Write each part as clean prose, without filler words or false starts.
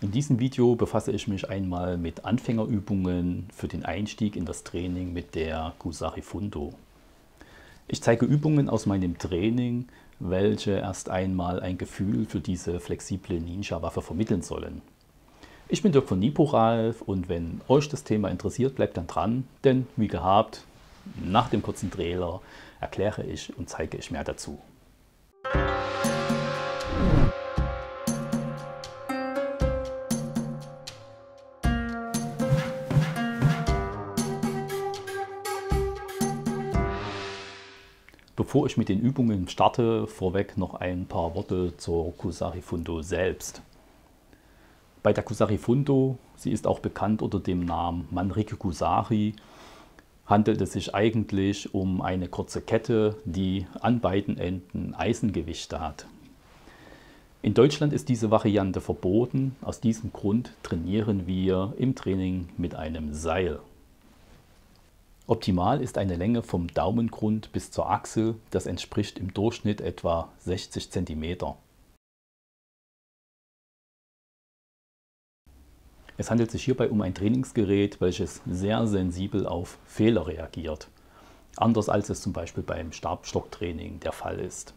In diesem Video befasse ich mich einmal mit Anfängerübungen für den Einstieg in das Training mit der Kusari Fundo. Ich zeige Übungen aus meinem Training, welche erst einmal ein Gefühl für diese flexible Ninja-Waffe vermitteln sollen. Ich bin Dirk von Niporalf und wenn euch das Thema interessiert, bleibt dann dran, denn wie gehabt, nach dem kurzen Trailer erkläre ich und zeige ich mehr dazu. Bevor ich mit den Übungen starte, vorweg noch ein paar Worte zur Kusari Fundo selbst. Bei der Kusari Fundo, sie ist auch bekannt unter dem Namen Manriki Kusari, handelt es sich eigentlich um eine kurze Kette, die an beiden Enden Eisengewichte hat. In Deutschland ist diese Variante verboten. Aus diesem Grund trainieren wir im Training mit einem Seil. Optimal ist eine Länge vom Daumengrund bis zur Achsel, das entspricht im Durchschnitt etwa 60 cm. Es handelt sich hierbei um ein Trainingsgerät, welches sehr sensibel auf Fehler reagiert, anders als es zum Beispiel beim Stabstocktraining der Fall ist.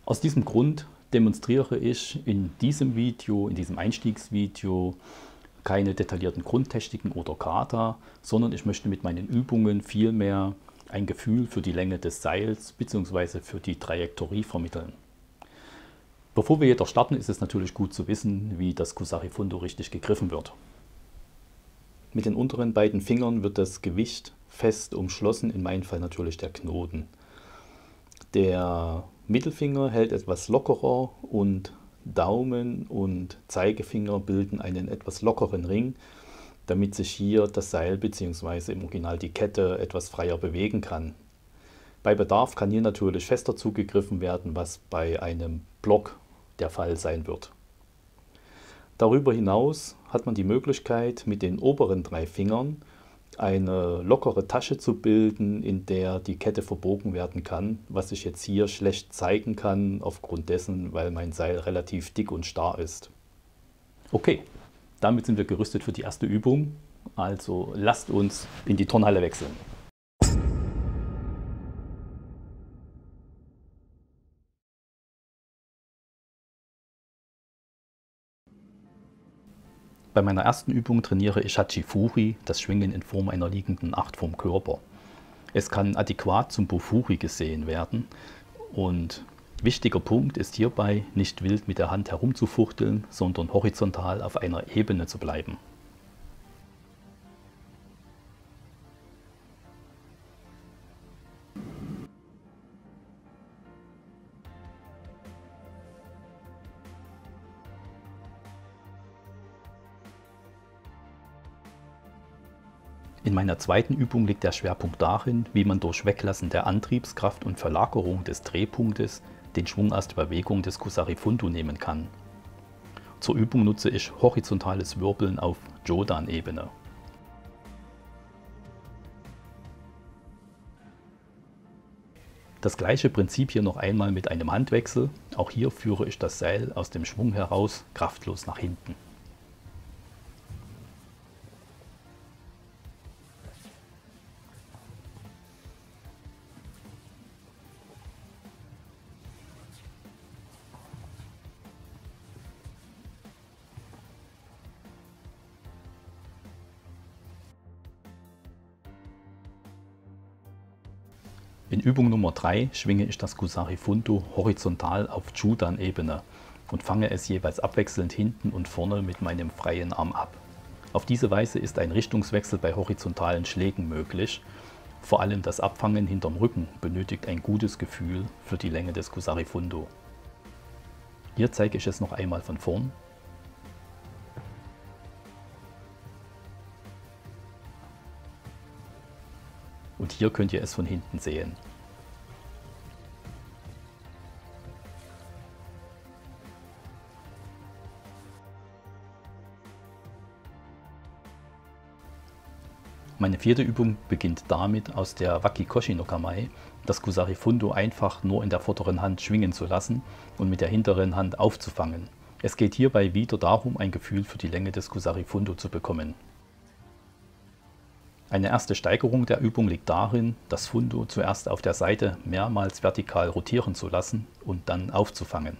Aus diesem Grund demonstriere ich in diesem Einstiegsvideo, keine detaillierten Grundtechniken oder Kata, sondern ich möchte mit meinen Übungen vielmehr ein Gefühl für die Länge des Seils bzw. für die Trajektorie vermitteln. Bevor wir jedoch starten, ist es natürlich gut zu wissen, wie das Kusari Fundo richtig gegriffen wird. Mit den unteren beiden Fingern wird das Gewicht fest umschlossen, in meinem Fall natürlich der Knoten. Der Mittelfinger hält etwas lockerer und Daumen und Zeigefinger bilden einen etwas lockeren Ring, damit sich hier das Seil bzw. im Original die Kette etwas freier bewegen kann. Bei Bedarf kann hier natürlich fester zugegriffen werden, was bei einem Block der Fall sein wird. Darüber hinaus hat man die Möglichkeit, mit den oberen 3 Fingern eine lockere Tasche zu bilden, in der die Kette verbogen werden kann, was ich jetzt hier schlecht zeigen kann, aufgrund dessen, weil mein Seil relativ dick und starr ist. Okay, damit sind wir gerüstet für die erste Übung, also lasst uns in die Turnhalle wechseln. Bei meiner ersten Übung trainiere ich Hachifuri, das Schwingen in Form einer liegenden 8 vom Körper. Es kann adäquat zum Bofuri gesehen werden und wichtiger Punkt ist hierbei, nicht wild mit der Hand herumzufuchteln, sondern horizontal auf einer Ebene zu bleiben. In meiner zweiten Übung liegt der Schwerpunkt darin, wie man durch Weglassen der Antriebskraft und Verlagerung des Drehpunktes den Schwung aus der Bewegung des Kusari Fundo nehmen kann. Zur Übung nutze ich horizontales Wirbeln auf Jodan-Ebene. Das gleiche Prinzip hier noch einmal mit einem Handwechsel. Auch hier führe ich das Seil aus dem Schwung heraus kraftlos nach hinten. In Übung Nummer 3 schwinge ich das Kusari Fundo horizontal auf Jodan-Ebene und fange es jeweils abwechselnd hinten und vorne mit meinem freien Arm ab. Auf diese Weise ist ein Richtungswechsel bei horizontalen Schlägen möglich. Vor allem das Abfangen hinterm Rücken benötigt ein gutes Gefühl für die Länge des Kusari Fundo. Hier zeige ich es noch einmal von vorn. Und hier könnt ihr es von hinten sehen. Meine vierte Übung beginnt damit, aus der Wakikoshi no Kamae das Kusari Fundo einfach nur in der vorderen Hand schwingen zu lassen und mit der hinteren Hand aufzufangen. Es geht hierbei wieder darum, ein Gefühl für die Länge des Kusari Fundo zu bekommen. Eine erste Steigerung der Übung liegt darin, das Fundo zuerst auf der Seite mehrmals vertikal rotieren zu lassen und dann aufzufangen.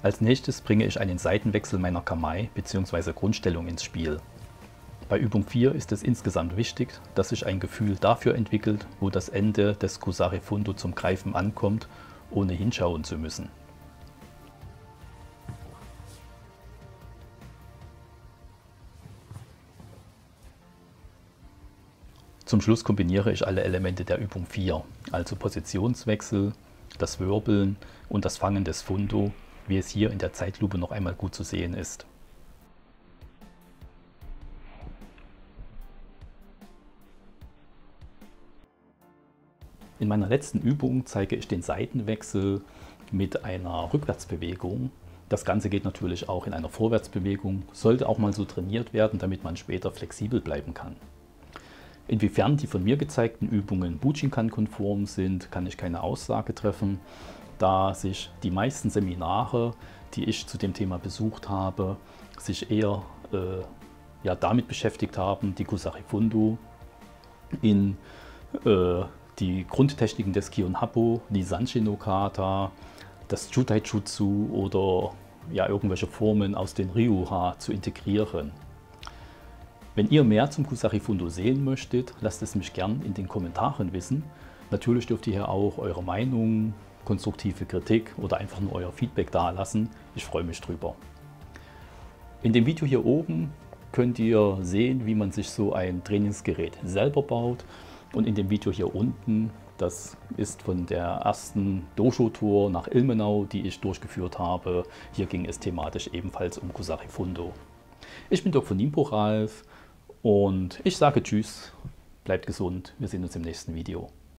Als nächstes bringe ich einen Seitenwechsel meiner Kamae bzw. Grundstellung ins Spiel. Bei Übung 4 ist es insgesamt wichtig, dass sich ein Gefühl dafür entwickelt, wo das Ende des Kusari Fundo zum Greifen ankommt, ohne hinschauen zu müssen. Zum Schluss kombiniere ich alle Elemente der Übung 4, also Positionswechsel, das Wirbeln und das Fangen des Fundo, wie es hier in der Zeitlupe noch einmal gut zu sehen ist. In meiner letzten Übung zeige ich den Seitenwechsel mit einer Rückwärtsbewegung. Das Ganze geht natürlich auch in einer Vorwärtsbewegung, sollte auch mal so trainiert werden, damit man später flexibel bleiben kann. Inwiefern die von mir gezeigten Übungen Bujinkan-konform sind, kann ich keine Aussage treffen, da sich die meisten Seminare, die ich zu dem Thema besucht habe, sich eher damit beschäftigt haben, die Kusari Fundo in die Grundtechniken des Kion-Happo, die Sanshin no Kata, das Jutaijutsu oder irgendwelche Formen aus den Ryuha zu integrieren. Wenn ihr mehr zum Kusari Fundo sehen möchtet, lasst es mich gern in den Kommentaren wissen. Natürlich dürft ihr hier auch eure Meinung, konstruktive Kritik oder einfach nur euer Feedback dalassen. Ich freue mich drüber. In dem Video hier oben könnt ihr sehen, wie man sich so ein Trainingsgerät selber baut. Und in dem Video hier unten, das ist von der ersten Dojo-Tour nach Ilmenau, die ich durchgeführt habe. Hier ging es thematisch ebenfalls um Kusari Fundo. Ich bin Doc von Nimpo Ralf und ich sage Tschüss, bleibt gesund, wir sehen uns im nächsten Video.